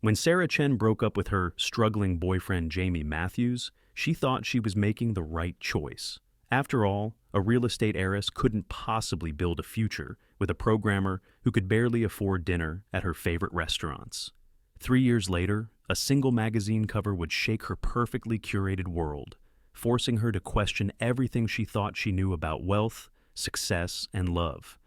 When Sarah Chen broke up with her struggling boyfriend Jamie Matthews, she thought she was making the right choice. After all, a real estate heiress couldn't possibly build a future with a programmer who could barely afford dinner at her favorite restaurants. 3 years later, a single magazine cover would shake her perfectly curated world, forcing her to question everything she thought she knew about wealth, success, and love.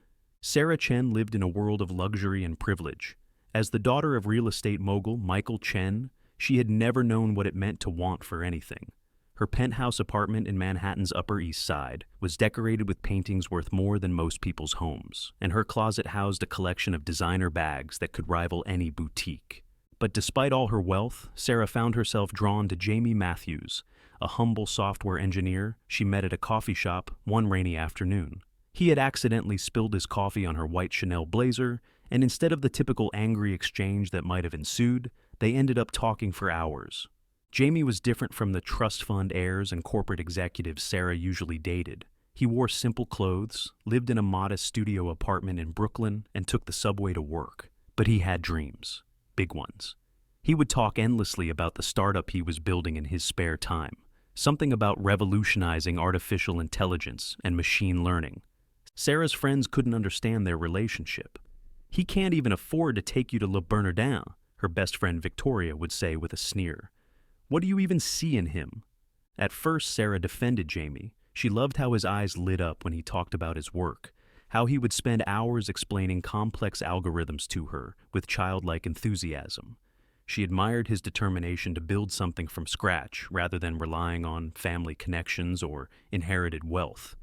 Sarah Chen lived in a world of luxury and privilege. As the daughter of real estate mogul Michael Chen, she had never known what it meant to want for anything. Her penthouse apartment in Manhattan's Upper East Side was decorated with paintings worth more than most people's homes, and her closet housed a collection of designer bags that could rival any boutique. But despite all her wealth, Sarah found herself drawn to Jamie Matthews, a humble software engineer she met at a coffee shop one rainy afternoon. He had accidentally spilled his coffee on her white Chanel blazer, and instead of the typical angry exchange that might have ensued, they ended up talking for hours. Jamie was different from the trust fund heirs and corporate executives Sarah usually dated. He wore simple clothes, lived in a modest studio apartment in Brooklyn, and took the subway to work. But he had dreams. Big ones. He would talk endlessly about the startup he was building in his spare time, something about revolutionizing artificial intelligence and machine learning. Sarah's friends couldn't understand their relationship. "He can't even afford to take you to Le Bernardin," her best friend Victoria would say with a sneer. "What do you even see in him?" At first, Sarah defended Jamie. She loved how his eyes lit up when he talked about his work, how he would spend hours explaining complex algorithms to her with childlike enthusiasm. She admired his determination to build something from scratch rather than relying on family connections or inherited wealth.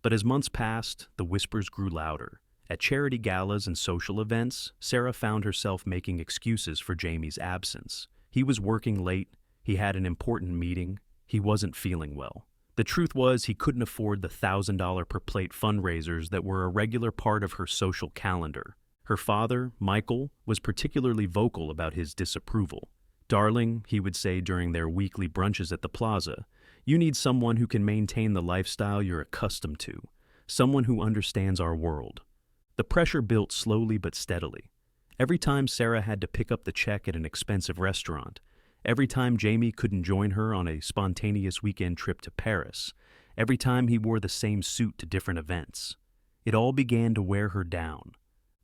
But as months passed, the whispers grew louder. At charity galas and social events, Sarah found herself making excuses for Jamie's absence. He was working late, he had an important meeting, he wasn't feeling well. The truth was, he couldn't afford the $1,000 per plate fundraisers that were a regular part of her social calendar. Her father, Michael, was particularly vocal about his disapproval. "Darling," he would say during their weekly brunches at the plaza, "you need someone who can maintain the lifestyle you're accustomed to, someone who understands our world." The pressure built slowly but steadily. Every time Sarah had to pick up the check at an expensive restaurant, every time Jamie couldn't join her on a spontaneous weekend trip to Paris, every time he wore the same suit to different events, it all began to wear her down.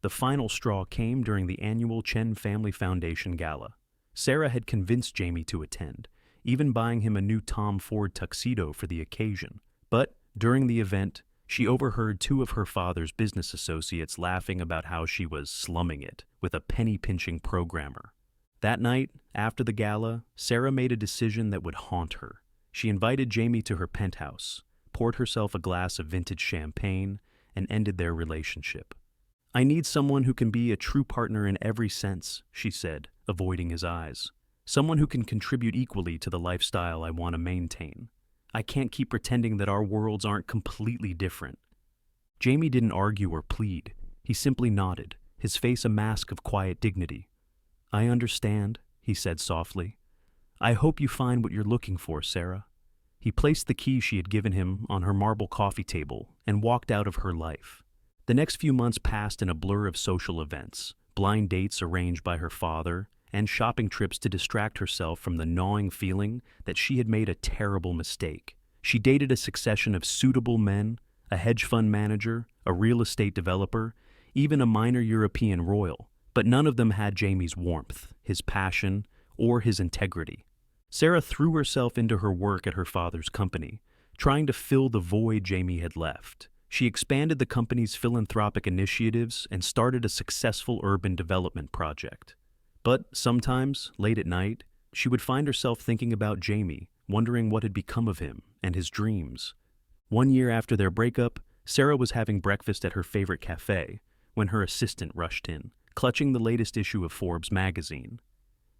The final straw came during the annual Chen Family Foundation Gala. Sarah had convinced Jamie to attend, even buying him a new Tom Ford tuxedo for the occasion. But during the event, she overheard two of her father's business associates laughing about how she was slumming it with a penny-pinching programmer. That night, after the gala, Sarah made a decision that would haunt her. She invited Jamie to her penthouse, poured herself a glass of vintage champagne, and ended their relationship. "I need someone who can be a true partner in every sense," she said, avoiding his eyes. "Someone who can contribute equally to the lifestyle I want to maintain. I can't keep pretending that our worlds aren't completely different." Jamie didn't argue or plead. He simply nodded, his face a mask of quiet dignity. "I understand," he said softly. "I hope you find what you're looking for, Sarah." He placed the key she had given him on her marble coffee table and walked out of her life. The next few months passed in a blur of social events, blind dates arranged by her father, and shopping trips to distract herself from the gnawing feeling that she had made a terrible mistake. She dated a succession of suitable men, a hedge fund manager, a real estate developer, even a minor European royal, but none of them had Jamie's warmth, his passion, or his integrity. Sarah threw herself into her work at her father's company, trying to fill the void Jamie had left. She expanded the company's philanthropic initiatives and started a successful urban development project. But sometimes, late at night, she would find herself thinking about Jamie, wondering what had become of him and his dreams. One year after their breakup, Sarah was having breakfast at her favorite cafe when her assistant rushed in, clutching the latest issue of Forbes magazine.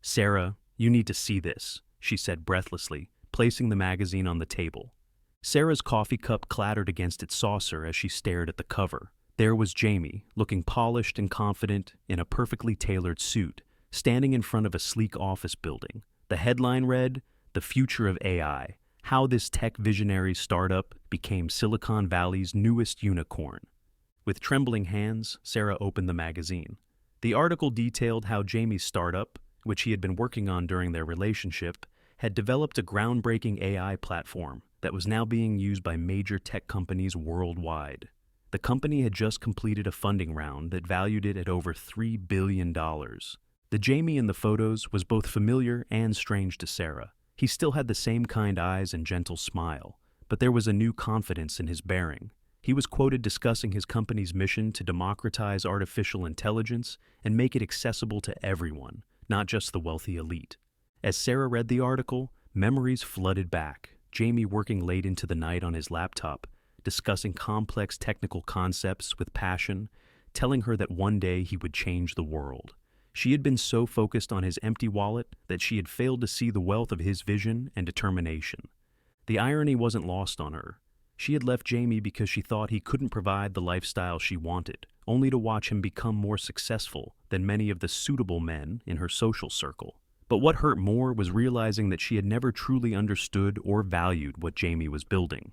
"Sarah, you need to see this," she said breathlessly, placing the magazine on the table. Sarah's coffee cup clattered against its saucer as she stared at the cover. There was Jamie, looking polished and confident in a perfectly tailored suit, standing in front of a sleek office building. The headline read, "The Future of AI, How This Tech Visionary Startup Became Silicon Valley's Newest Unicorn." With trembling hands, Sarah opened the magazine. The article detailed how Jamie's startup, which he had been working on during their relationship, had developed a groundbreaking AI platform that was now being used by major tech companies worldwide. The company had just completed a funding round that valued it at over $3 billion. The Jamie in the photos was both familiar and strange to Sarah. He still had the same kind eyes and gentle smile, but there was a new confidence in his bearing. He was quoted discussing his company's mission to democratize artificial intelligence and make it accessible to everyone, not just the wealthy elite. As Sarah read the article, memories flooded back. Jamie working late into the night on his laptop, discussing complex technical concepts with passion, telling her that one day he would change the world. She had been so focused on his empty wallet that she had failed to see the wealth of his vision and determination. The irony wasn't lost on her. She had left Jamie because she thought he couldn't provide the lifestyle she wanted, only to watch him become more successful than many of the suitable men in her social circle. But what hurt more was realizing that she had never truly understood or valued what Jamie was building.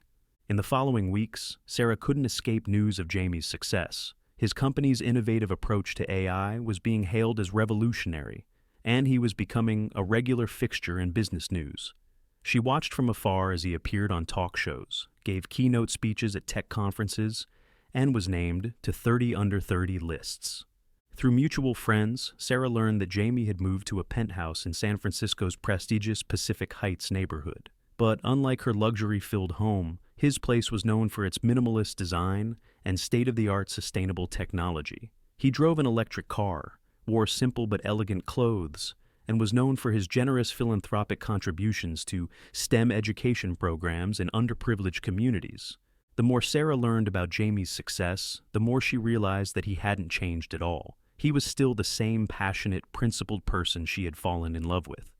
In the following weeks, Sarah couldn't escape news of Jamie's success. His company's innovative approach to AI was being hailed as revolutionary, and he was becoming a regular fixture in business news. She watched from afar as he appeared on talk shows, gave keynote speeches at tech conferences, and was named to 30 under 30 lists. Through mutual friends, Sarah learned that Jamie had moved to a penthouse in San Francisco's prestigious Pacific Heights neighborhood. But unlike her luxury-filled home, his place was known for its minimalist design and state-of-the-art sustainable technology. He drove an electric car, wore simple but elegant clothes, and was known for his generous philanthropic contributions to STEM education programs in underprivileged communities. The more Sarah learned about Jamie's success, the more she realized that he hadn't changed at all. He was still the same passionate, principled person she had fallen in love with.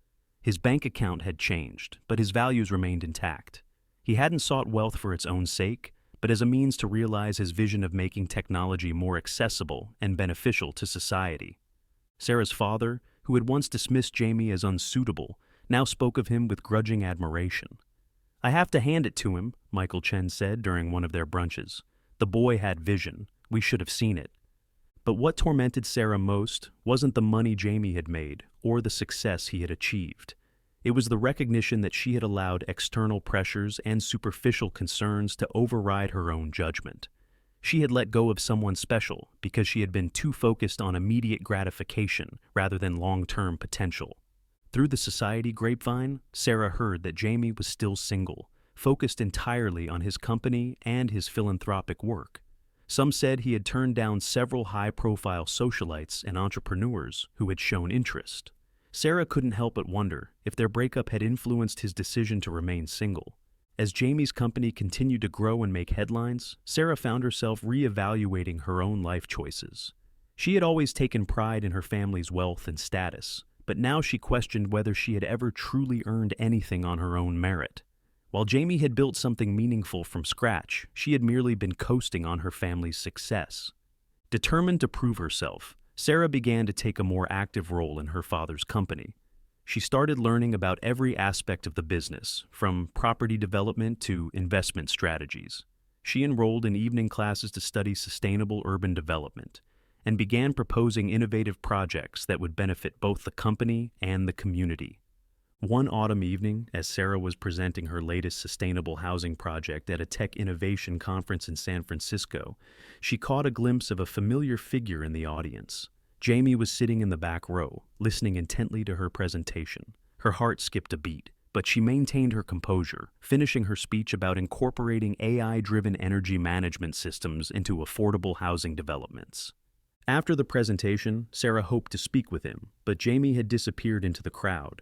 His bank account had changed, but his values remained intact. He hadn't sought wealth for its own sake, but as a means to realize his vision of making technology more accessible and beneficial to society. Sarah's father, who had once dismissed Jamie as unsuitable, now spoke of him with grudging admiration. "I have to hand it to him," Michael Chen said during one of their brunches. "The boy had vision. We should have seen it." But what tormented Sarah most wasn't the money Jamie had made or the success he had achieved. It was the recognition that she had allowed external pressures and superficial concerns to override her own judgment. She had let go of someone special because she had been too focused on immediate gratification rather than long-term potential. Through the society grapevine, Sarah heard that Jamie was still single, focused entirely on his company and his philanthropic work. Some said he had turned down several high-profile socialites and entrepreneurs who had shown interest. Sarah couldn't help but wonder if their breakup had influenced his decision to remain single. As Jamie's company continued to grow and make headlines, Sarah found herself reevaluating her own life choices. She had always taken pride in her family's wealth and status, but now she questioned whether she had ever truly earned anything on her own merit. While Jamie had built something meaningful from scratch, she had merely been coasting on her family's success. Determined to prove herself, Sarah began to take a more active role in her father's company. She started learning about every aspect of the business, from property development to investment strategies. She enrolled in evening classes to study sustainable urban development, and began proposing innovative projects that would benefit both the company and the community. One autumn evening, as Sarah was presenting her latest sustainable housing project at a tech innovation conference in San Francisco, she caught a glimpse of a familiar figure in the audience. Jamie was sitting in the back row, listening intently to her presentation. Her heart skipped a beat, but she maintained her composure, finishing her speech about incorporating AI-driven energy management systems into affordable housing developments. After the presentation, Sarah hoped to speak with him, but Jamie had disappeared into the crowd.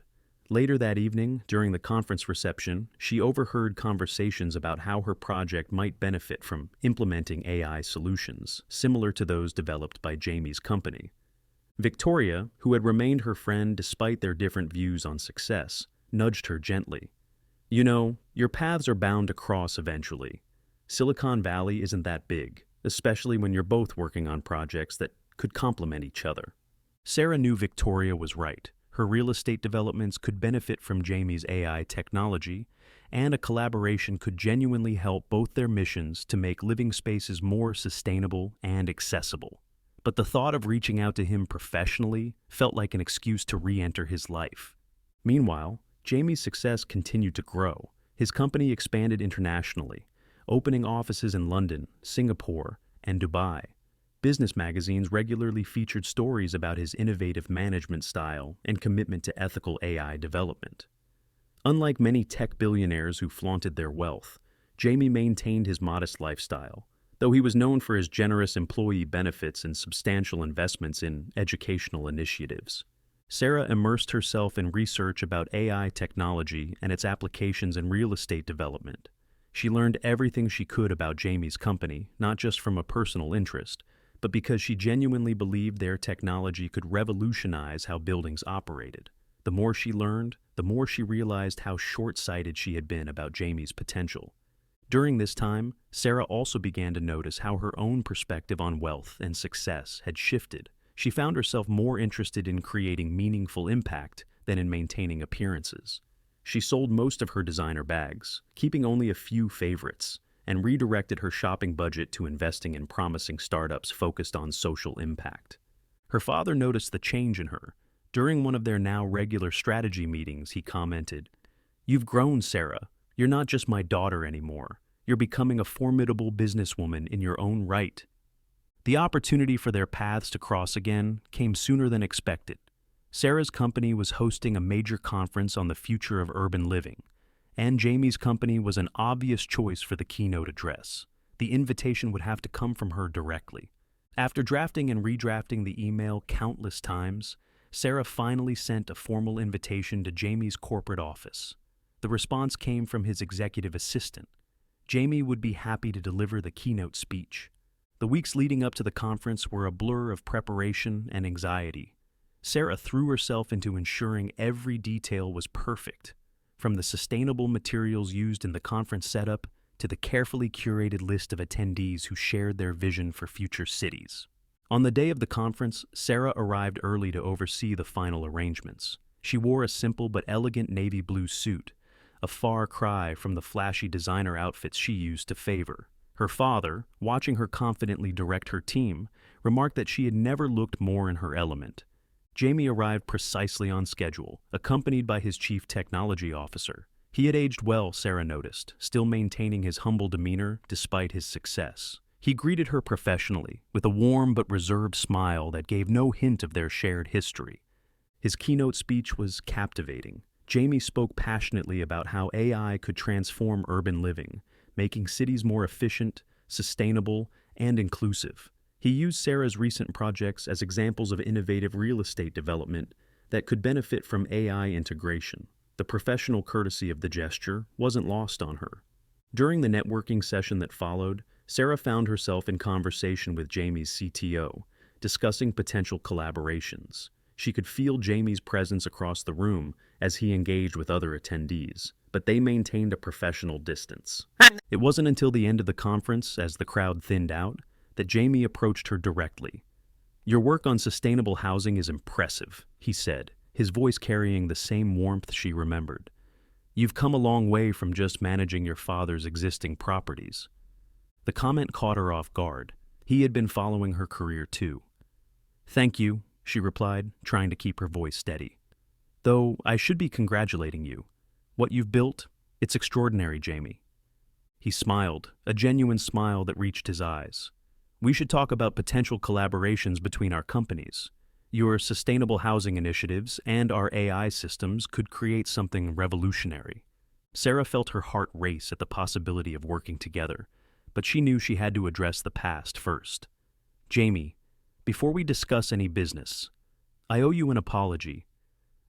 Later that evening, during the conference reception, she overheard conversations about how her project might benefit from implementing AI solutions, similar to those developed by Jamie's company. Victoria, who had remained her friend despite their different views on success, nudged her gently. "You know, your paths are bound to cross eventually. Silicon Valley isn't that big, especially when you're both working on projects that could complement each other." Sarah knew Victoria was right. Her real estate developments could benefit from Jamie's AI technology, and a collaboration could genuinely help both their missions to make living spaces more sustainable and accessible. but the thought of reaching out to him professionally felt like an excuse to re-enter his life. Meanwhile, Jamie's success continued to grow. His company expanded internationally, opening offices in London, Singapore, and Dubai. Business magazines regularly featured stories about his innovative management style and commitment to ethical AI development. Unlike many tech billionaires who flaunted their wealth, Jamie maintained his modest lifestyle, though he was known for his generous employee benefits and substantial investments in educational initiatives. Sarah immersed herself in research about AI technology and its applications in real estate development. She learned everything she could about Jamie's company, not just from a personal interest, but because she genuinely believed their technology could revolutionize how buildings operated. The more she learned, the more she realized how short-sighted she had been about Jamie's potential. During this time, Sarah also began to notice how her own perspective on wealth and success had shifted. She found herself more interested in creating meaningful impact than in maintaining appearances. She sold most of her designer bags, keeping only a few favorites, and redirected her shopping budget to investing in promising startups focused on social impact. Her father noticed the change in her. During one of their now regular strategy meetings, he commented, "You've grown, Sarah. You're not just my daughter anymore. You're becoming a formidable businesswoman in your own right." The opportunity for their paths to cross again came sooner than expected. Sarah's company was hosting a major conference on the future of urban living, and Jamie's company was an obvious choice for the keynote address. The invitation would have to come from her directly. After drafting and redrafting the email countless times, Sarah finally sent a formal invitation to Jamie's corporate office. The response came from his executive assistant. Jamie would be happy to deliver the keynote speech. The weeks leading up to the conference were a blur of preparation and anxiety. Sarah threw herself into ensuring every detail was perfect, from the sustainable materials used in the conference setup to the carefully curated list of attendees who shared their vision for future cities. On the day of the conference, Sarah arrived early to oversee the final arrangements. She wore a simple but elegant navy blue suit, a far cry from the flashy designer outfits she used to favor. Her father, watching her confidently direct her team, remarked that she had never looked more in her element. Jamie arrived precisely on schedule, accompanied by his chief technology officer. He had aged well, Sarah noticed, still maintaining his humble demeanor despite his success. He greeted her professionally, with a warm but reserved smile that gave no hint of their shared history. His keynote speech was captivating. Jamie spoke passionately about how AI could transform urban living, making cities more efficient, sustainable, and inclusive. He used Sarah's recent projects as examples of innovative real estate development that could benefit from AI integration. The professional courtesy of the gesture wasn't lost on her. During the networking session that followed, Sarah found herself in conversation with Jamie's CTO, discussing potential collaborations. She could feel Jamie's presence across the room as he engaged with other attendees, but they maintained a professional distance. It wasn't until the end of the conference, as the crowd thinned out, that Jamie approached her directly. "Your work on sustainable housing is impressive," he said, his voice carrying the same warmth she remembered. "You've come a long way from just managing your father's existing properties." The comment caught her off guard. He had been following her career too. "Thank you," she replied, trying to keep her voice steady. "Though I should be congratulating you. What you've built, it's extraordinary, Jamie." He smiled, a genuine smile that reached his eyes. "We should talk about potential collaborations between our companies. Your sustainable housing initiatives and our AI systems could create something revolutionary." Sarah felt her heart race at the possibility of working together, but she knew she had to address the past first. "Jamie, before we discuss any business, I owe you an apology.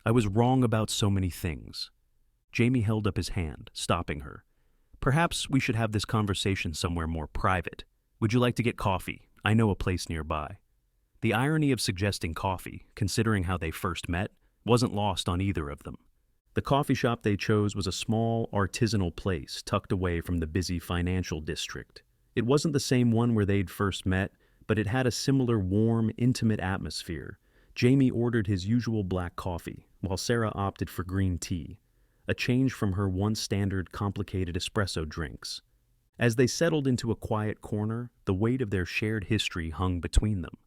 I was wrong about so many things." Jamie held up his hand, stopping her. "Perhaps we should have this conversation somewhere more private. Would you like to get coffee? I know a place nearby." The irony of suggesting coffee, considering how they first met, wasn't lost on either of them. The coffee shop they chose was a small, artisanal place tucked away from the busy financial district. It wasn't the same one where they'd first met, but it had a similar warm, intimate atmosphere. Jamie ordered his usual black coffee, while Sarah opted for green tea, a change from her once standard complicated espresso drinks. As they settled into a quiet corner, the weight of their shared history hung between them.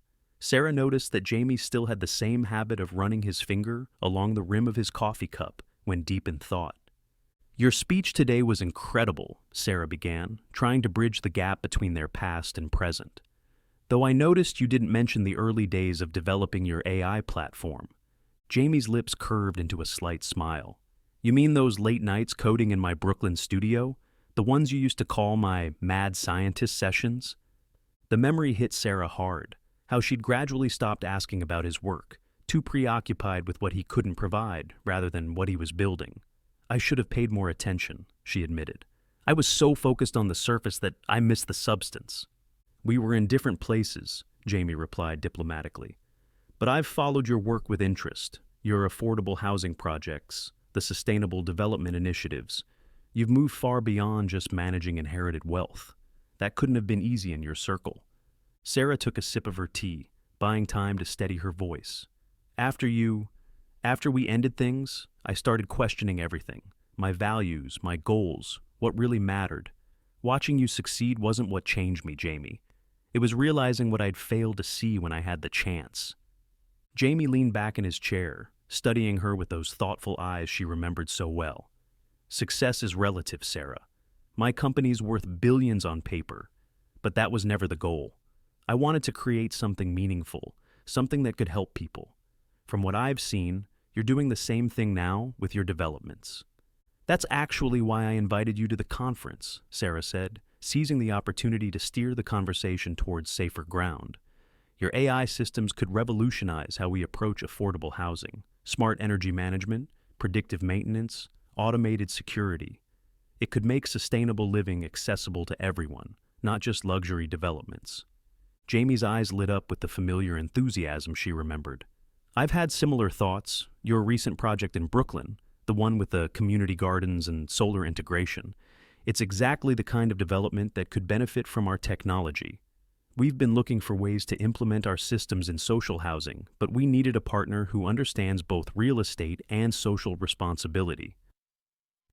Sarah noticed that Jamie still had the same habit of running his finger along the rim of his coffee cup when deep in thought. "Your speech today was incredible," Sarah began, trying to bridge the gap between their past and present. "Though I noticed you didn't mention the early days of developing your AI platform." Jamie's lips curved into a slight smile. "You mean those late nights coding in my Brooklyn studio? The ones you used to call my mad scientist sessions?" The memory hit Sarah hard, how she'd gradually stopped asking about his work, too preoccupied with what he couldn't provide rather than what he was building. "I should have paid more attention," she admitted. "I was so focused on the surface that I missed the substance." "We were in different places," Jamie replied diplomatically. "But I've followed your work with interest, your affordable housing projects, the sustainable development initiatives. You've moved far beyond just managing inherited wealth. That couldn't have been easy in your circle." Sarah took a sip of her tea, buying time to steady her voice. After we ended things, I started questioning everything. My values, my goals, what really mattered. Watching you succeed wasn't what changed me, Jamie. It was realizing what I'd failed to see when I had the chance." Jamie leaned back in his chair, studying her with those thoughtful eyes she remembered so well. "Success is relative, Sarah. My company's worth billions on paper, but that was never the goal. I wanted to create something meaningful, something that could help people. From what I've seen, you're doing the same thing now with your developments." "That's actually why I invited you to the conference," Sarah said, seizing the opportunity to steer the conversation towards safer ground. "Your AI systems could revolutionize how we approach affordable housing, smart energy management, predictive maintenance, automated security. It could make sustainable living accessible to everyone, not just luxury developments." Jamie's eyes lit up with the familiar enthusiasm she remembered. "I've had similar thoughts. Your recent project in Brooklyn, the one with the community gardens and solar integration, it's exactly the kind of development that could benefit from our technology. We've been looking for ways to implement our systems in social housing, but we needed a partner who understands both real estate and social responsibility."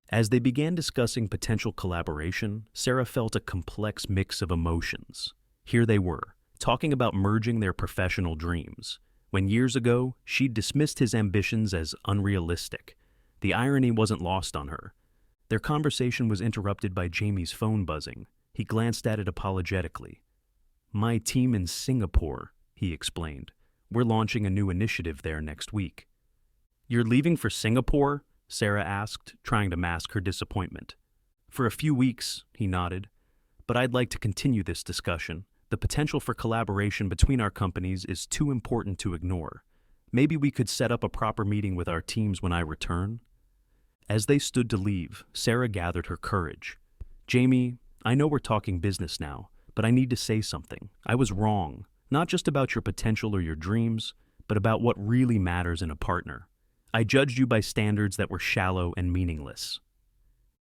As they began discussing potential collaboration, Sarah felt a complex mix of emotions. Here they were, talking about merging their professional dreams, when years ago she'd dismissed his ambitions as unrealistic. The irony wasn't lost on her. Their conversation was interrupted by Jamie's phone buzzing. He glanced at it apologetically. "My team in Singapore," he explained. "We're launching a new initiative there next week." "You're leaving for Singapore?" Sarah asked, trying to mask her disappointment. "For a few weeks," he nodded. "But I'd like to continue this discussion. The potential for collaboration between our companies is too important to ignore. Maybe we could set up a proper meeting with our teams when I return." As they stood to leave, Sarah gathered her courage. "Jamie, I know we're talking business now, but I need to say something. I was wrong, not just about your potential or your dreams, but about what really matters in a partner. I judged you by standards that were shallow and meaningless."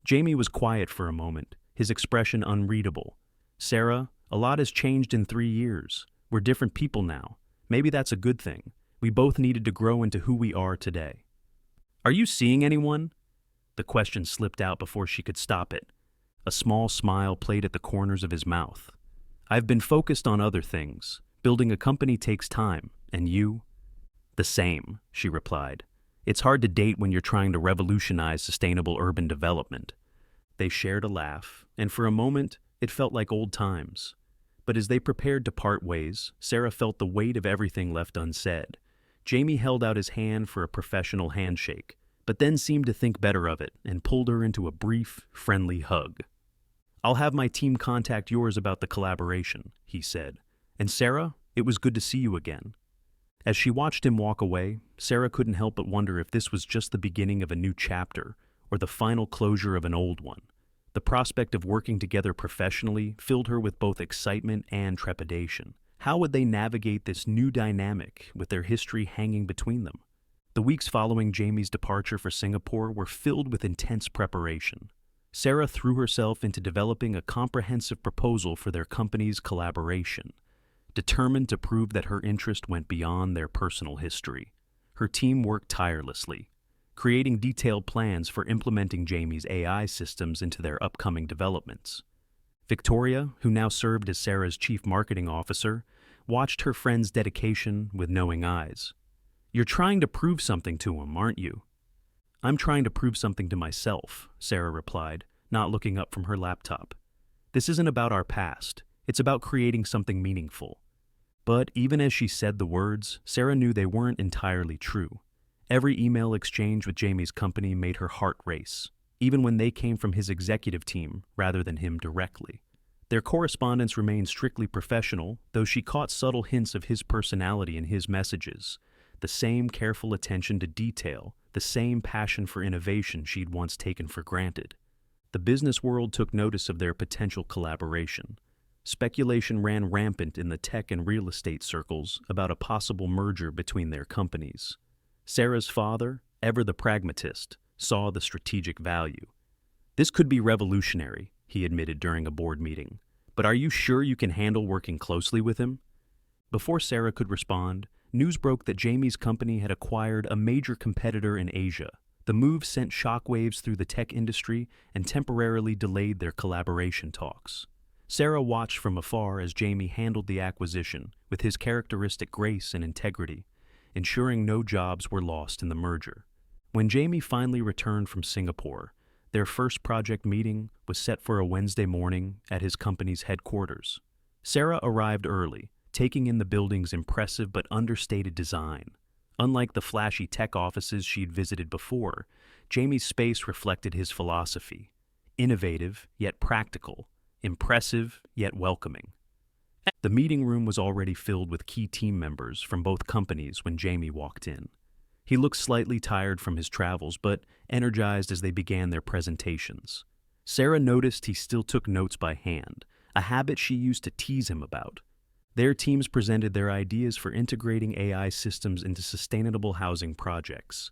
Jamie was quiet for a moment, his expression unreadable. "Sarah, a lot has changed in 3 years. We're different people now. Maybe that's a good thing. We both needed to grow into who we are today." "Are you seeing anyone?" The question slipped out before she could stop it. A small smile played at the corners of his mouth. "I've been focused on other things. Building a company takes time. And you?" "The same," she replied. "It's hard to date when you're trying to revolutionize sustainable urban development." They shared a laugh, and for a moment, it felt like old times. But as they prepared to part ways, Sarah felt the weight of everything left unsaid. Jamie held out his hand for a professional handshake, but then seemed to think better of it and pulled her into a brief, friendly hug. "I'll have my team contact yours about the collaboration," he said. "And Sarah, it was good to see you again." As she watched him walk away, Sarah couldn't help but wonder if this was just the beginning of a new chapter or the final closure of an old one. The prospect of working together professionally filled her with both excitement and trepidation. How would they navigate this new dynamic with their history hanging between them? The weeks following Jamie's departure for Singapore were filled with intense preparation. Sarah threw herself into developing a comprehensive proposal for their company's collaboration, determined to prove that her interest went beyond their personal history. Her team worked tirelessly, creating detailed plans for implementing Jamie's AI systems into their upcoming developments. Victoria, who now served as Sarah's chief marketing officer, watched her friend's dedication with knowing eyes. "You're trying to prove something to him, aren't you?" "I'm trying to prove something to myself," Sarah replied, not looking up from her laptop. "This isn't about our past. It's about creating something meaningful." But even as she said the words, Sarah knew they weren't entirely true. Every email exchange with Jamie's company made her heart race, even when they came from his executive team rather than him directly. Their correspondence remained strictly professional, though she caught subtle hints of his personality in his messages, the same careful attention to detail, the same passion for innovation she'd once taken for granted. The business world took notice of their potential collaboration. Speculation ran rampant in the tech and real estate circles about a possible merger between their companies. Sarah's father, ever the pragmatist, saw the strategic value. "This could be revolutionary," he admitted during a board meeting. "But are you sure you can handle working closely with him?" Before Sarah could respond, news broke that Jamie's company had acquired a major competitor in Asia. The move sent shockwaves through the tech industry and temporarily delayed their collaboration talks. Sarah watched from afar as Jamie handled the acquisition with his characteristic grace and integrity, ensuring no jobs were lost in the merger. When Jamie finally returned from Singapore, their first project meeting was set for a Wednesday morning at his company's headquarters. Sarah arrived early, taking in the building's impressive but understated design. Unlike the flashy tech offices she'd visited before, Jamie's space reflected his philosophy: innovative yet practical, impressive yet welcoming. The meeting room was already filled with key team members from both companies when Jamie walked in. He looked slightly tired from his travels, but energized as they began their presentations. Sarah noticed he still took notes by hand, a habit she used to tease him about. Their teams presented their ideas for integrating AI systems into sustainable housing projects.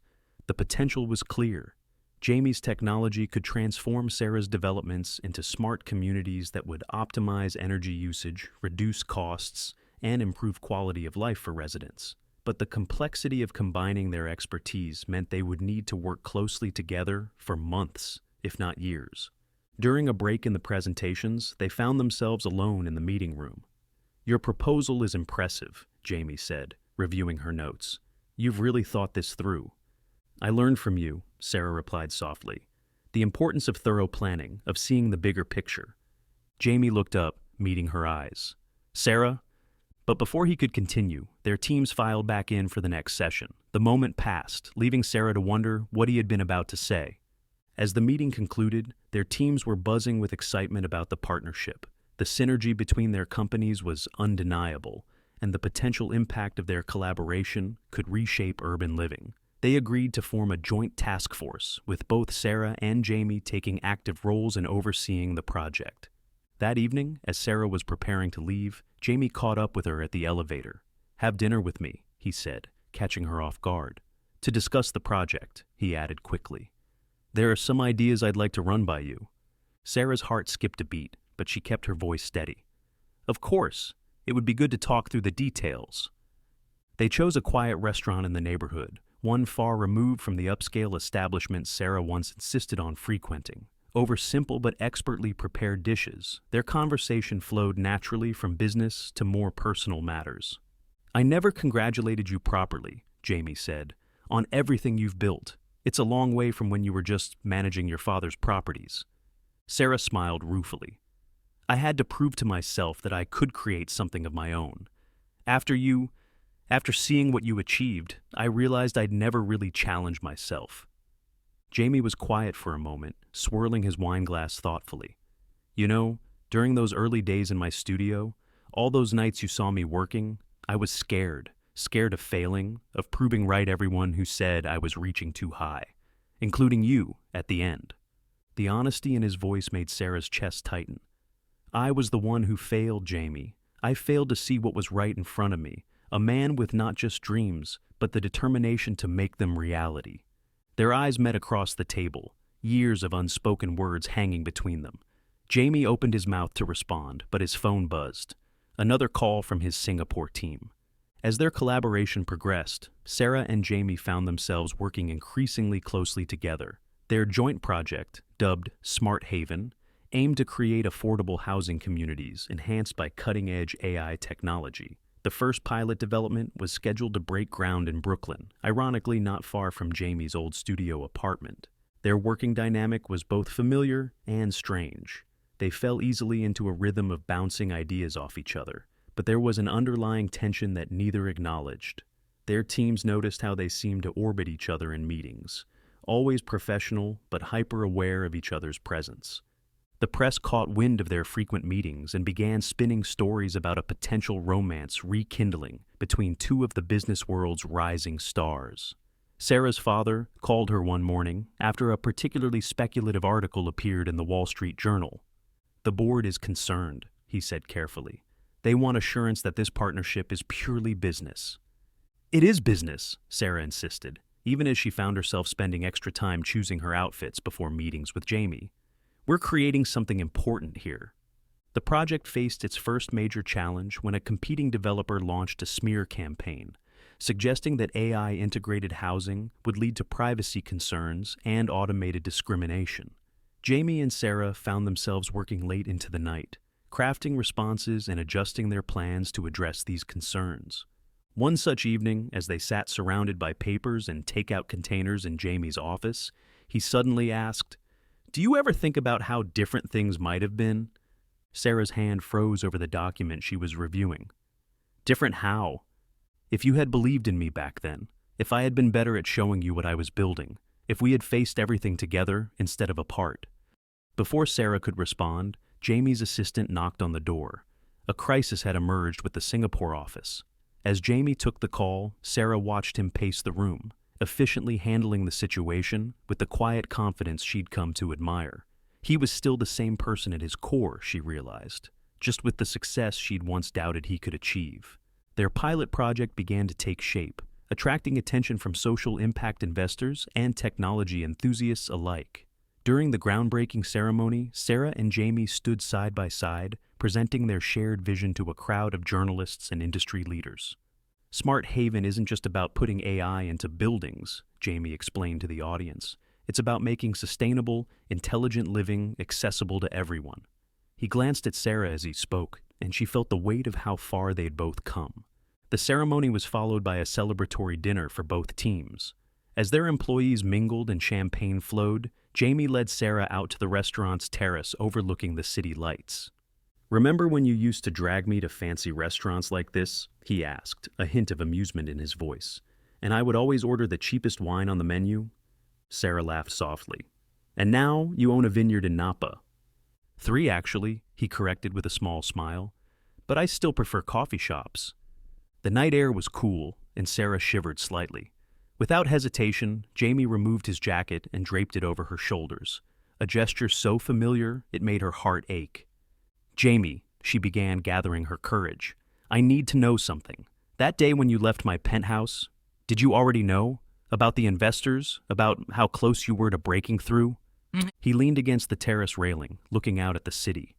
The potential was clear. Jamie's technology could transform Sarah's developments into smart communities that would optimize energy usage, reduce costs, and improve quality of life for residents. But the complexity of combining their expertise meant they would need to work closely together for months, if not years. During a break in the presentations, they found themselves alone in the meeting room. "Your proposal is impressive," Jamie said, reviewing her notes. "You've really thought this through." "I learned from you," Sarah replied softly. "The importance of thorough planning, of seeing the bigger picture." Jamie looked up, meeting her eyes. "Sarah?" But before he could continue, their teams filed back in for the next session. The moment passed, leaving Sarah to wonder what he had been about to say. As the meeting concluded, their teams were buzzing with excitement about the partnership. The synergy between their companies was undeniable, and the potential impact of their collaboration could reshape urban living. They agreed to form a joint task force, with both Sarah and Jamie taking active roles in overseeing the project. That evening, as Sarah was preparing to leave, Jamie caught up with her at the elevator. "Have dinner with me," he said, catching her off guard. "To discuss the project," he added quickly. "There are some ideas I'd like to run by you." Sarah's heart skipped a beat, but she kept her voice steady. "Of course, it would be good to talk through the details." They chose a quiet restaurant in the neighborhood, one far removed from the upscale establishment Sarah once insisted on frequenting. Over simple but expertly prepared dishes, their conversation flowed naturally from business to more personal matters. "I never congratulated you properly," Jamie said, "on everything you've built. It's a long way from when you were just managing your father's properties." Sarah smiled ruefully. "I had to prove to myself that I could create something of my own. After seeing what you achieved, I realized I'd never really challenged myself." Jamie was quiet for a moment, swirling his wine glass thoughtfully. "You know, during those early days in my studio, all those nights you saw me working, I was scared of failing, of proving right everyone who said I was reaching too high, including you at the end." The honesty in his voice made Sarah's chest tighten. "I was the one who failed, Jamie. I failed to see what was right in front of me, a man with not just dreams, but the determination to make them reality." Their eyes met across the table, years of unspoken words hanging between them. Jamie opened his mouth to respond, but his phone buzzed. Another call from his Singapore team. As their collaboration progressed, Sarah and Jamie found themselves working increasingly closely together. Their joint project, dubbed Smart Haven, aimed to create affordable housing communities enhanced by cutting-edge AI technology. The first pilot development was scheduled to break ground in Brooklyn, ironically not far from Jamie's old studio apartment. Their working dynamic was both familiar and strange. They fell easily into a rhythm of bouncing ideas off each other, but there was an underlying tension that neither acknowledged. Their teams noticed how they seemed to orbit each other in meetings, always professional but hyper-aware of each other's presence. The press caught wind of their frequent meetings and began spinning stories about a potential romance rekindling between two of the business world's rising stars. Sarah's father called her one morning after a particularly speculative article appeared in the Wall Street Journal. "The board is concerned," he said carefully. "They want assurance that this partnership is purely business." "It is business," Sarah insisted, even as she found herself spending extra time choosing her outfits before meetings with Jamie. "We're creating something important here." The project faced its first major challenge when a competing developer launched a smear campaign, suggesting that AI-integrated housing would lead to privacy concerns and automated discrimination. Jamie and Sarah found themselves working late into the night, crafting responses and adjusting their plans to address these concerns. One such evening, as they sat surrounded by papers and takeout containers in Jamie's office, he suddenly asked, "Do you ever think about how different things might have been?" Sarah's hand froze over the document she was reviewing. "Different how?" "If you had believed in me back then, if I had been better at showing you what I was building, if we had faced everything together instead of apart." Before Sarah could respond, Jamie's assistant knocked on the door. A crisis had emerged with the Singapore office. As Jamie took the call, Sarah watched him pace the room, efficiently handling the situation with the quiet confidence she'd come to admire. He was still the same person at his core, she realized, just with the success she'd once doubted he could achieve. Their pilot project began to take shape, attracting attention from social impact investors and technology enthusiasts alike. During the groundbreaking ceremony, Sarah and Jamie stood side by side, presenting their shared vision to a crowd of journalists and industry leaders. "Smart Haven isn't just about putting AI into buildings," Jamie explained to the audience. "It's about making sustainable, intelligent living accessible to everyone." He glanced at Sarah as he spoke, and she felt the weight of how far they'd both come. The ceremony was followed by a celebratory dinner for both teams. As their employees mingled and champagne flowed, Jamie led Sarah out to the restaurant's terrace overlooking the city lights. "Remember when you used to drag me to fancy restaurants like this?" he asked, a hint of amusement in his voice. "And I would always order the cheapest wine on the menu?" Sarah laughed softly. "And now you own a vineyard in Napa." "3, actually," he corrected with a small smile. "But I still prefer coffee shops." The night air was cool, and Sarah shivered slightly. Without hesitation, Jamie removed his jacket and draped it over her shoulders, a gesture so familiar it made her heart ache. "Jamie," she began, gathering her courage, "I need to know something. That day when you left my penthouse, did you already know? About the investors? About how close you were to breaking through?" He leaned against the terrace railing, looking out at the city.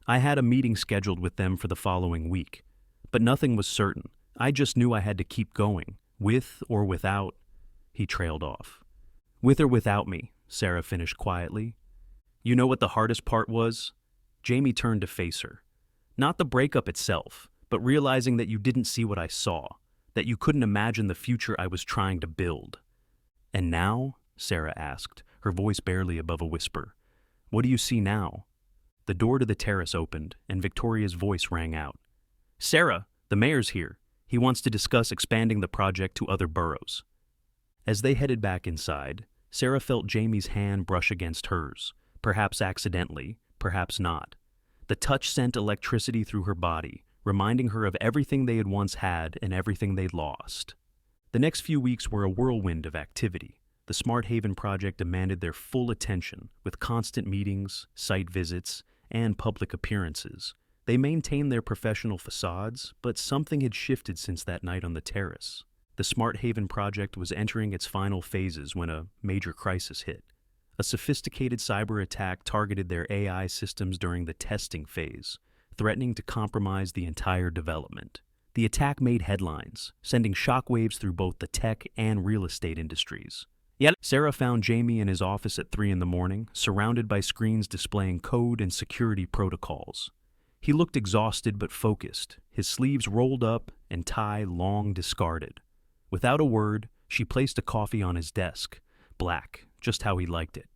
"I had a meeting scheduled with them for the following week, but nothing was certain. I just knew I had to keep going, with or without." He trailed off. "With or without me," Sarah finished quietly. "You know what the hardest part was?" Jamie turned to face her. "Not the breakup itself, but realizing that you didn't see what I saw, that you couldn't imagine the future I was trying to build." "And now?" Sarah asked, her voice barely above a whisper. "What do you see now?" The door to the terrace opened, and Victoria's voice rang out. "Sarah, the mayor's here. He wants to discuss expanding the project to other boroughs." As they headed back inside, Sarah felt Jamie's hand brush against hers, perhaps accidentally, perhaps not. The touch sent electricity through her body, reminding her of everything they had once had and everything they'd lost. The next few weeks were a whirlwind of activity. The Smart Haven project demanded their full attention, with constant meetings, site visits, and public appearances. They maintained their professional facades, but something had shifted since that night on the terrace. The Smart Haven project was entering its final phases when a major crisis hit. A sophisticated cyber attack targeted their AI systems during the testing phase, threatening to compromise the entire development. The attack made headlines, sending shockwaves through both the tech and real estate industries. Yet, Sarah found Jamie in his office at 3 in the morning, surrounded by screens displaying code and security protocols. He looked exhausted but focused, his sleeves rolled up and tie long discarded. Without a word, she placed a coffee on his desk, black, just how he liked it.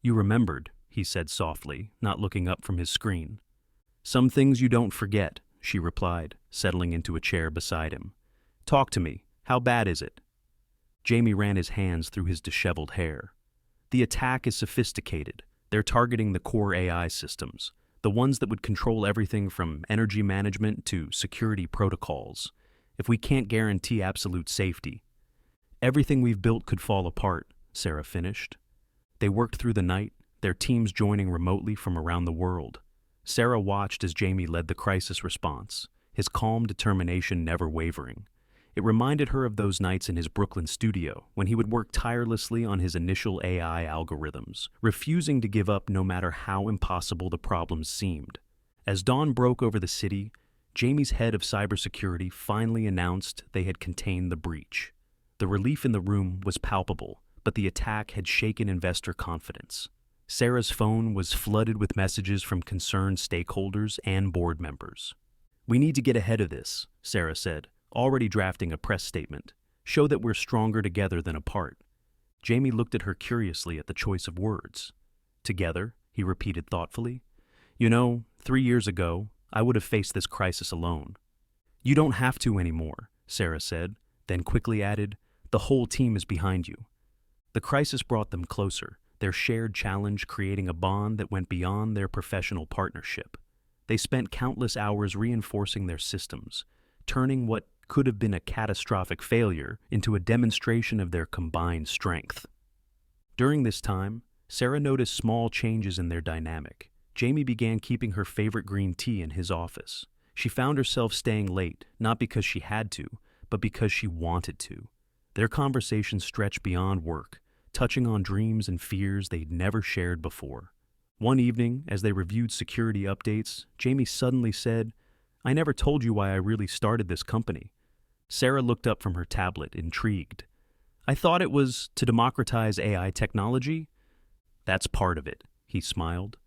"You remembered," he said softly, not looking up from his screen. "Some things you don't forget," she replied, settling into a chair beside him. "Talk to me. How bad is it?" Jamie ran his hands through his disheveled hair. "The attack is sophisticated. They're targeting the core AI systems, the ones that would control everything from energy management to security protocols. If we can't guarantee absolute safety, everything we've built could fall apart," Sarah finished. They worked through the night, their teams joining remotely from around the world. Sarah watched as Jamie led the crisis response, his calm determination never wavering. It reminded her of those nights in his Brooklyn studio when he would work tirelessly on his initial AI algorithms, refusing to give up no matter how impossible the problems seemed. As dawn broke over the city, Jamie's head of cybersecurity finally announced they had contained the breach. The relief in the room was palpable, but the attack had shaken investor confidence. Sarah's phone was flooded with messages from concerned stakeholders and board members. "We need to get ahead of this," Sarah said, already drafting a press statement. "Show that we're stronger together than apart." Jamie looked at her curiously at the choice of words. "Together," he repeated thoughtfully. "You know, 3 years ago, I would have faced this crisis alone." "You don't have to anymore," Sarah said, then quickly added, "The whole team is behind you." The crisis brought them closer, their shared challenge creating a bond that went beyond their professional partnership. They spent countless hours reinforcing their systems, turning what could have been a catastrophic failure into a demonstration of their combined strength. During this time, Sarah noticed small changes in their dynamic. Jamie began keeping her favorite green tea in his office. She found herself staying late, not because she had to, but because she wanted to. Their conversations stretched beyond work, touching on dreams and fears they'd never shared before. One evening, as they reviewed security updates, Jamie suddenly said, "I never told you why I really started this company." Sarah looked up from her tablet, intrigued. "I thought it was to democratize AI technology." "That's part of it," he smiled.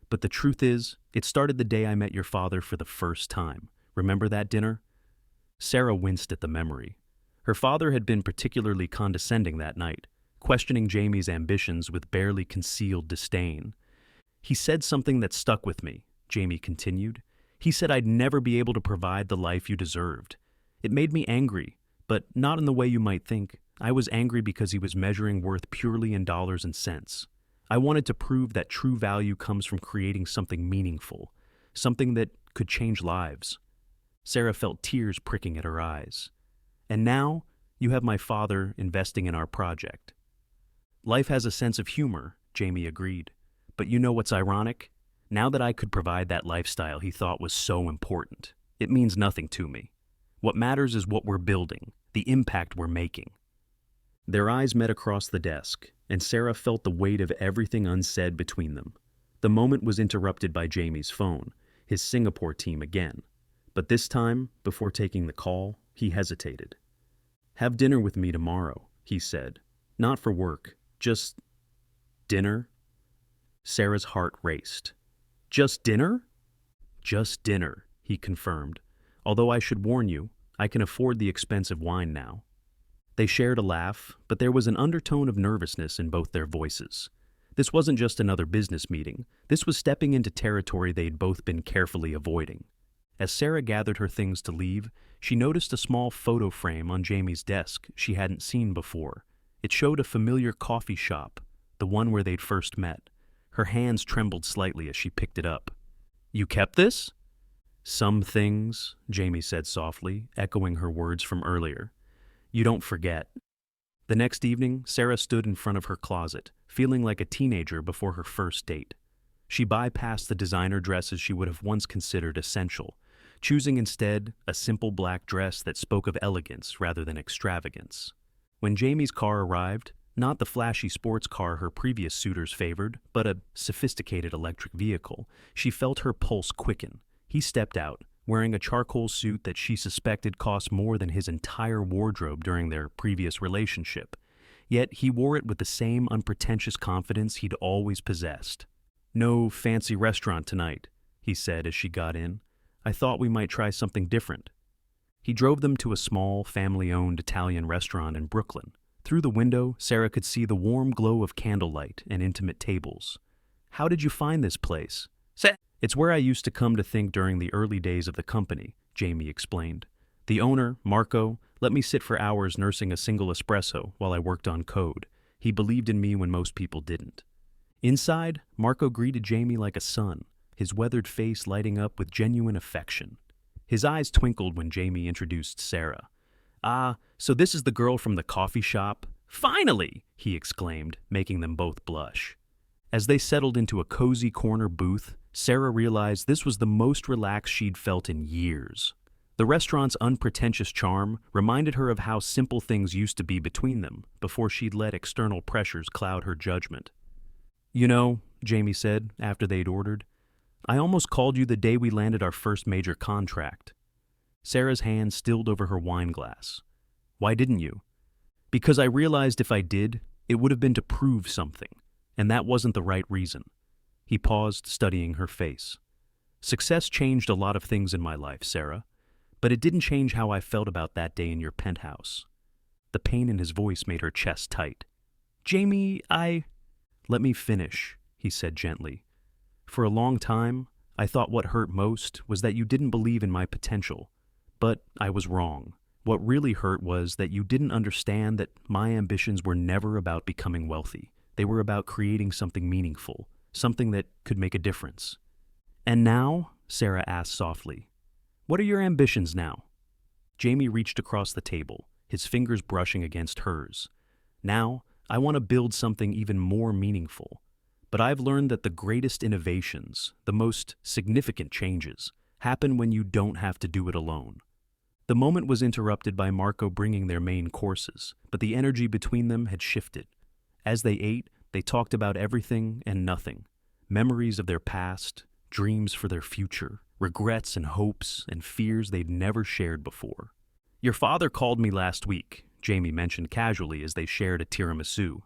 "But the truth is, it started the day I met your father for the first time. Remember that dinner?" Sarah winced at the memory. Her father had been particularly condescending that night, questioning Jamie's ambitions with barely concealed disdain. "He said something that stuck with me," Jamie continued. "He said I'd never be able to provide the life you deserved. It made me angry, but not in the way you might think. I was angry because he was measuring worth purely in dollars and cents. I wanted to prove that true value comes from creating something meaningful, something that could change lives." Sarah felt tears pricking at her eyes. "And now, you have my father investing in our project." "Life has a sense of humor," Jamie agreed. "But you know what's ironic? Now that I could provide that lifestyle he thought was so important, it means nothing to me. What matters is what we're building, the impact we're making." Their eyes met across the desk, and Sarah felt the weight of everything unsaid between them. The moment was interrupted by Jamie's phone, his Singapore team again. But this time, before taking the call, he hesitated. "Have dinner with me tomorrow," he said. "Not for work, just dinner." Sarah's heart raced. "Just dinner?" "Just dinner," he confirmed. "Although I should warn you, I can afford the expensive wine now." They shared a laugh, but there was an undertone of nervousness in both their voices. This wasn't just another business meeting. This was stepping into territory they'd both been carefully avoiding. As Sarah gathered her things to leave, she noticed a small photo frame on Jamie's desk she hadn't seen before. It showed a familiar coffee shop, the one where they'd first met. Her hands trembled slightly as she picked it up. "You kept this?" "Some things," Jamie said softly, echoing her words from earlier. "You don't forget." The next evening, Sarah stood in front of her closet, feeling like a teenager before her first date. She bypassed the designer dresses she would have once considered essential, choosing instead a simple black dress that spoke of elegance rather than extravagance. When Jamie's car arrived, not the flashy sports car her previous suitors favored, but a sophisticated electric vehicle, she felt her pulse quicken. He stepped out, wearing a charcoal suit that she suspected cost more than his entire wardrobe during their previous relationship. Yet he wore it with the same unpretentious confidence he'd always possessed. "No fancy restaurant tonight," he said as she got in. "I thought we might try something different." He drove them to a small, family-owned Italian restaurant in Brooklyn. Through the window, Sarah could see the warm glow of candlelight and intimate tables. "How did you find this place?" "It's where I used to come to think during the early days of the company," Jamie explained. "The owner, Marco, let me sit for hours nursing a single espresso while I worked on code. He believed in me when most people didn't." Inside, Marco greeted Jamie like a son, his weathered face lighting up with genuine affection. His eyes twinkled when Jamie introduced Sarah. "Ah, so this is the girl from the coffee shop?" "Finally!" he exclaimed, making them both blush. As they settled into a cozy corner booth, Sarah realized this was the most relaxed she'd felt in years. The restaurant's unpretentious charm reminded her of how simple things used to be between them before she'd let external pressures cloud her judgment. "You know," Jamie said after they'd ordered, "I almost called you the day we landed our first major contract." Sarah's hand stilled over her wine glass. "Why didn't you?" "Because I realized if I did, it would have been to prove something, and that wasn't the right reason." He paused, studying her face. "Success changed a lot of things in my life, Sarah, but it didn't change how I felt about that day in your penthouse." The pain in his voice made her chest tight. "Jamie, Let me finish," he said gently. "For a long time, I thought what hurt most was that you didn't believe in my potential. But I was wrong. What really hurt was that you didn't understand that my ambitions were never about becoming wealthy. They were about creating something meaningful, something that could make a difference." "And now?" Sarah asked softly. "What are your ambitions now?" Jamie reached across the table, his fingers brushing against hers. "Now, I want to build something even more meaningful. But I've learned that the greatest innovations, the most significant changes, happen when you don't have to do it alone." The moment was interrupted by Marco bringing their main courses, but the energy between them had shifted. As they ate, they talked about everything and nothing. Memories of their past, dreams for their future, regrets and hopes and fears they'd never shared before. "Your father called me last week," Jamie mentioned casually as they shared a tiramisu.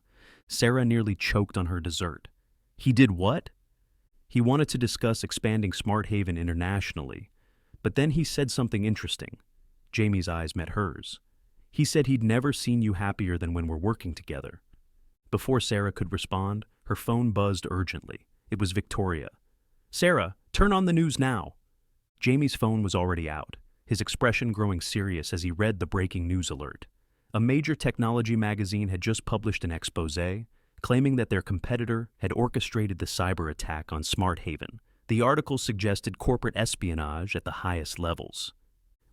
Sarah nearly choked on her dessert. "He did what?" "He wanted to discuss expanding Smart Haven internationally, but then he said something interesting." Jamie's eyes met hers. "He said he'd never seen you happier than when we're working together." Before Sarah could respond, her phone buzzed urgently. It was Victoria. "Sarah, turn on the news now." Jamie's phone was already out, his expression growing serious as he read the breaking news alert. A major technology magazine had just published an exposé claiming that their competitor had orchestrated the cyber attack on Smart Haven. The article suggested corporate espionage at the highest levels.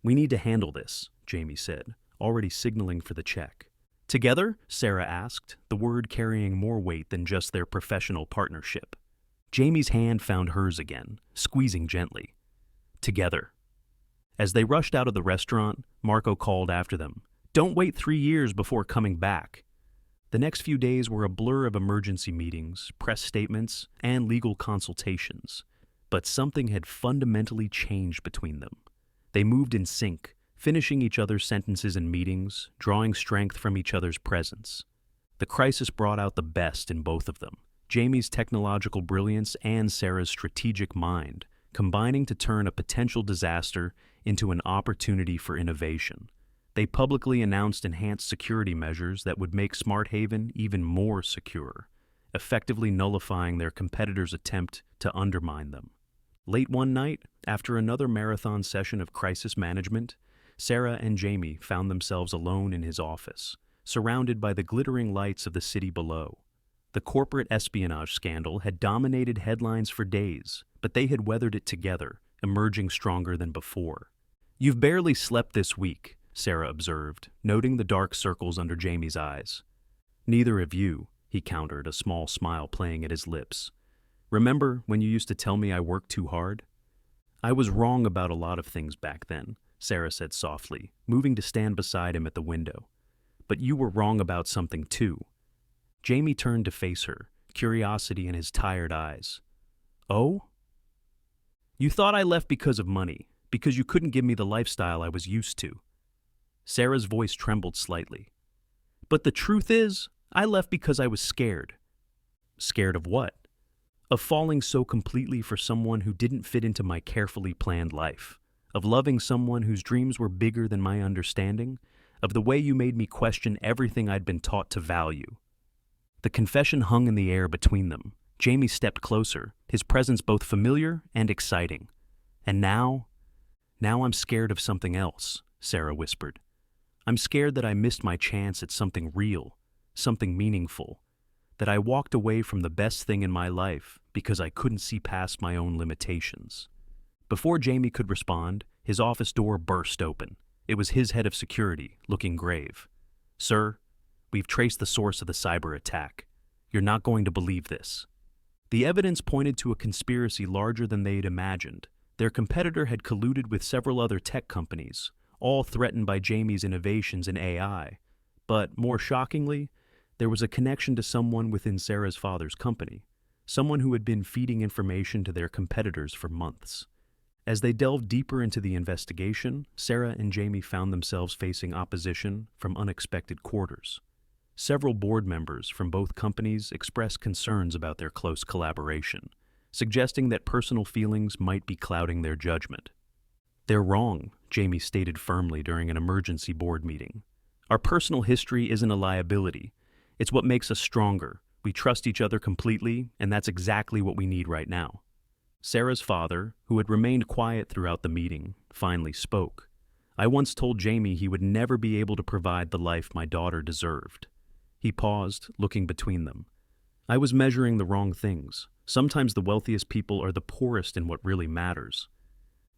"We need to handle this," Jamie said, already signaling for the check. "Together?" Sarah asked, the word carrying more weight than just their professional partnership. Jamie's hand found hers again, squeezing gently. "Together." As they rushed out of the restaurant, Marco called after them, "Don't wait 3 years before coming back." The next few days were a blur of emergency meetings, press statements, and legal consultations. But something had fundamentally changed between them. They moved in sync, finishing each other's sentences in meetings, drawing strength from each other's presence. The crisis brought out the best in both of them, Jamie's technological brilliance and Sarah's strategic mind, combining to turn a potential disaster into an opportunity for innovation. They publicly announced enhanced security measures that would make Smart Haven even more secure, effectively nullifying their competitors' attempt to undermine them. Late one night, after another marathon session of crisis management, Sarah and Jamie found themselves alone in his office, surrounded by the glittering lights of the city below. The corporate espionage scandal had dominated headlines for days, but they had weathered it together, emerging stronger than before. "You've barely slept this week," Sarah observed, noting the dark circles under Jamie's eyes. "Neither have you," he countered, a small smile playing at his lips. "Remember when you used to tell me I worked too hard?" "I was wrong about a lot of things back then," Sarah said softly, moving to stand beside him at the window. "But you were wrong about something too." Jamie turned to face her, curiosity in his tired eyes. "Oh?" "You thought I left because of money, because you couldn't give me the lifestyle I was used to." Sarah's voice trembled slightly. "But the truth is, I left because I was scared." "Scared of what?" of falling so completely for someone who didn't fit into my carefully planned life, of loving someone whose dreams were bigger than my understanding, of the way you made me question everything I'd been taught to value. The confession hung in the air between them. Jamie stepped closer, his presence both familiar and exciting. And now I'm scared of something else, Sarah whispered. I'm scared that I missed my chance at something real, something meaningful, that I walked away from the best thing in my life because I couldn't see past my own limitations. Before Jamie could respond, his office door burst open. It was his head of security, looking grave. Sir, we've traced the source of the cyber attack. You're not going to believe this. The evidence pointed to a conspiracy larger than they'd imagined. Their competitor had colluded with several other tech companies, all threatened by Jamie's innovations in AI. But more shockingly, there was a connection to someone within Sarah's father's company, someone who had been feeding information to their competitors for months. As they delved deeper into the investigation, Sarah and Jamie found themselves facing opposition from unexpected quarters. Several board members from both companies expressed concerns about their close collaboration, suggesting that personal feelings might be clouding their judgment. They're wrong, Jamie stated firmly during an emergency board meeting. Our personal history isn't a liability. It's what makes us stronger. We trust each other completely, and that's exactly what we need right now. Sarah's father, who had remained quiet throughout the meeting, finally spoke. I once told Jamie he would never be able to provide the life my daughter deserved. He paused, looking between them. I was measuring the wrong things. Sometimes the wealthiest people are the poorest in what really matters.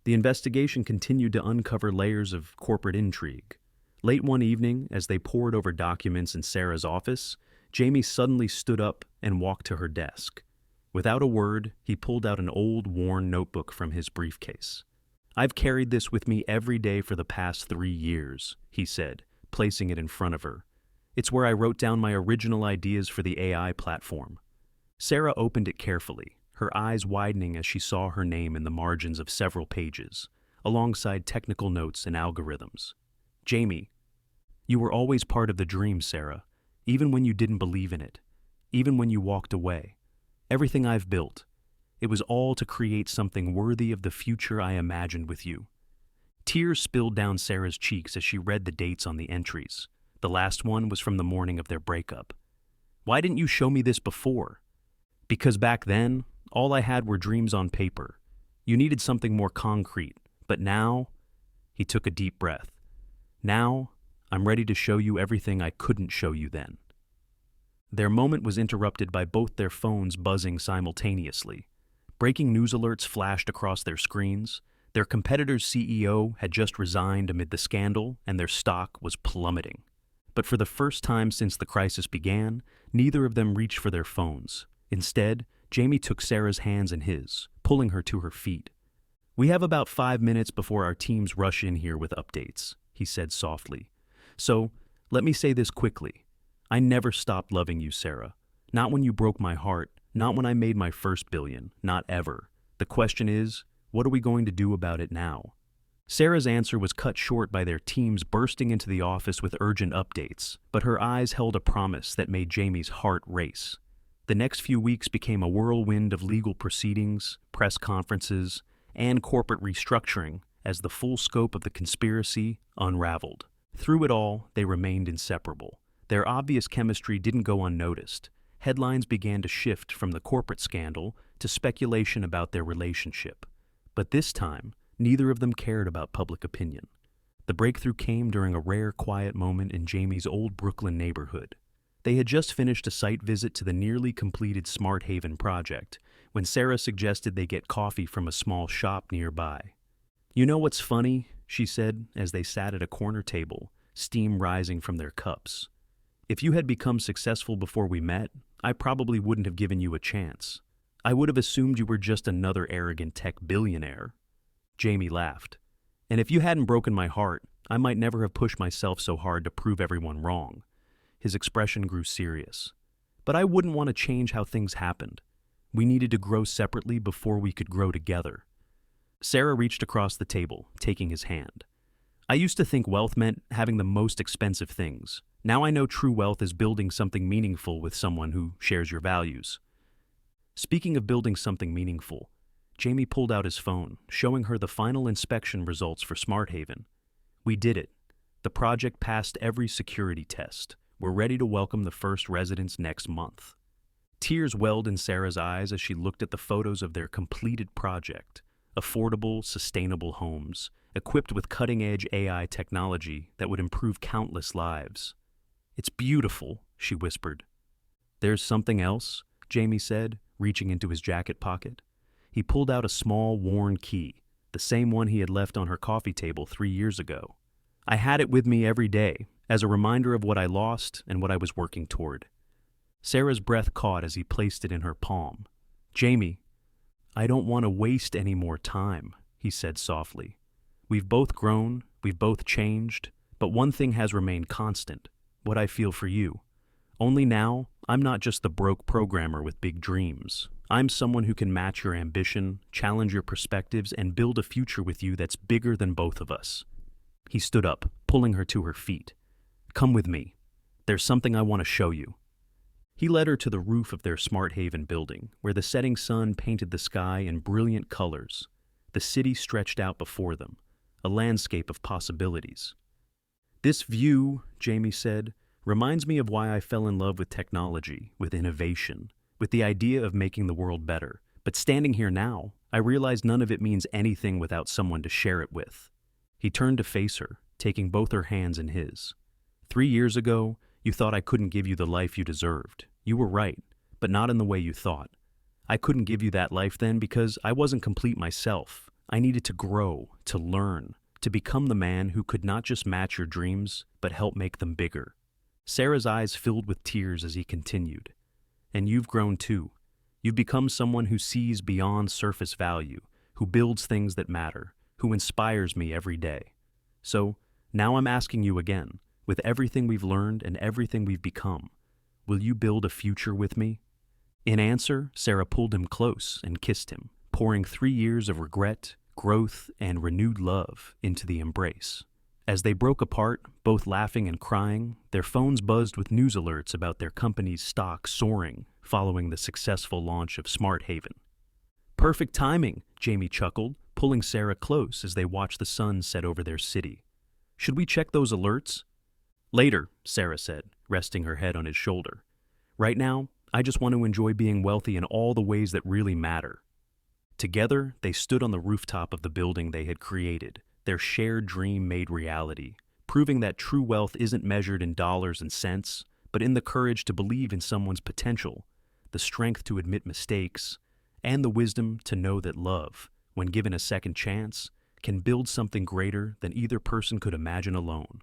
The investigation continued to uncover layers of corporate intrigue. Late one evening, as they pored over documents in Sarah's office, Jamie suddenly stood up and walked to her desk. Without a word, he pulled out an old, worn notebook from his briefcase. I've carried this with me every day for the past 3 years, he said, placing it in front of her. It's where I wrote down my original ideas for the AI platform. Sarah opened it carefully, her eyes widening as she saw her name in the margins of several pages, alongside technical notes and algorithms. Jamie, you were always part of the dream, Sarah, even when you didn't believe in it, even when you walked away. Everything I've built, it was all to create something worthy of the future I imagined with you. Tears spilled down Sarah's cheeks as she read the dates on the entries. The last one was from the morning of their breakup. Why didn't you show me this before? Because back then, all I had were dreams on paper. You needed something more concrete. But now, he took a deep breath. Now, I'm ready to show you everything I couldn't show you then. Their moment was interrupted by both their phones buzzing simultaneously. Breaking news alerts flashed across their screens. Their competitor's CEO had just resigned amid the scandal, and their stock was plummeting. But for the first time since the crisis began, neither of them reached for their phones. Instead, Jamie took Sarah's hands in his, pulling her to her feet. We have about 5 minutes before our teams rush in here with updates, he said softly. So, let me say this quickly. I never stopped loving you, Sarah. Not when you broke my heart, not when I made my first billion, not ever. The question is, what are we going to do about it now? Sarah's answer was cut short by their teams bursting into the office with urgent updates, but her eyes held a promise that made Jamie's heart race. The next few weeks became a whirlwind of legal proceedings, press conferences, and corporate restructuring as the full scope of the conspiracy unraveled. Through it all, they remained inseparable. Their obvious chemistry didn't go unnoticed. Headlines began to shift from the corporate scandal to speculation about their relationship. But this time, neither of them cared about public opinion. The breakthrough came during a rare quiet moment in Jamie's old Brooklyn neighborhood. They had just finished a site visit to the nearly completed Smart Haven project when Sarah suggested they get coffee from a small shop nearby. You know what's funny? She said as they sat at a corner table, steam rising from their cups. If you had become successful before we met, I probably wouldn't have given you a chance. I would have assumed you were just another arrogant tech billionaire. Jamie laughed. And if you hadn't broken my heart, I might never have pushed myself so hard to prove everyone wrong. His expression grew serious. But I wouldn't want to change how things happened. We needed to grow separately before we could grow together. Sarah reached across the table, taking his hand. I used to think wealth meant having the most expensive things. Now I know true wealth is building something meaningful with someone who shares your values. Speaking of building something meaningful, Jamie pulled out his phone, showing her the final inspection results for Smart Haven. We did it. The project passed every security test. We're ready to welcome the first residents next month. Tears welled in Sarah's eyes as she looked at the photos of their completed project. Affordable, sustainable homes, equipped with cutting-edge AI technology that would improve countless lives. It's beautiful, she whispered. There's something else, Jamie said, reaching into his jacket pocket. He pulled out a small, worn key, the same one he had left on her coffee table 3 years ago. I had it with me every day, as a reminder of what I lost and what I was working toward. Sarah's breath caught as he placed it in her palm. Jamie, I don't want to waste any more time, he said softly. We've both grown, we've both changed, but one thing has remained constant, what I feel for you. Only now, I'm not just the broke programmer with big dreams. I'm someone who can match your ambition, challenge your perspectives, and build a future with you that's bigger than both of us. He stood up, pulling her to her feet. Come with me. There's something I want to show you. He led her to the roof of their Smart Haven building, where the setting sun painted the sky in brilliant colors. The city stretched out before them, a landscape of possibilities. This view, Jamie said, reminds me of why I fell in love with technology, with innovation, with the idea of making the world better. But standing here now, I realize none of it means anything without someone to share it with. He turned to face her, taking both her hands in his. 3 years ago, you thought I couldn't give you the life you deserved. You were right, but not in the way you thought. I couldn't give you that life then because I wasn't complete myself. I needed to grow, to learn, to become the man who could not just match your dreams, but help make them bigger. Sarah's eyes filled with tears as he continued. And you've grown too. You've become someone who sees beyond surface value, who builds things that matter, who inspires me every day. So, now I'm asking you again, with everything we've learned and everything we've become, will you build a future with me? In answer, Sarah pulled him close and kissed him, pouring 3 years of regret, growth, and renewed love into the embrace. As they broke apart, both laughing and crying, their phones buzzed with news alerts about their company's stock soaring following the successful launch of Smart Haven. Perfect timing, Jamie chuckled, pulling Sarah close as they watched the sun set over their city. Should we check those alerts? Later, Sarah said, resting her head on his shoulder. Right now, I just want to enjoy being wealthy in all the ways that really matter. Together, they stood on the rooftop of the building they had created, their shared dream made reality, proving that true wealth isn't measured in dollars and cents, but in the courage to believe in someone's potential, the strength to admit mistakes, and the wisdom to know that love, when given a second chance, can build something greater than either person could imagine alone.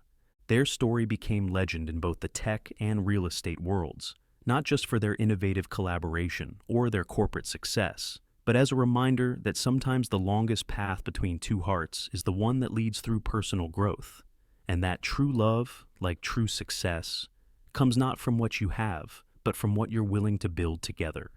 Their story became legend in both the tech and real estate worlds, not just for their innovative collaboration or their corporate success, but as a reminder that sometimes the longest path between two hearts is the one that leads through personal growth, and that true love, like true success, comes not from what you have, but from what you're willing to build together.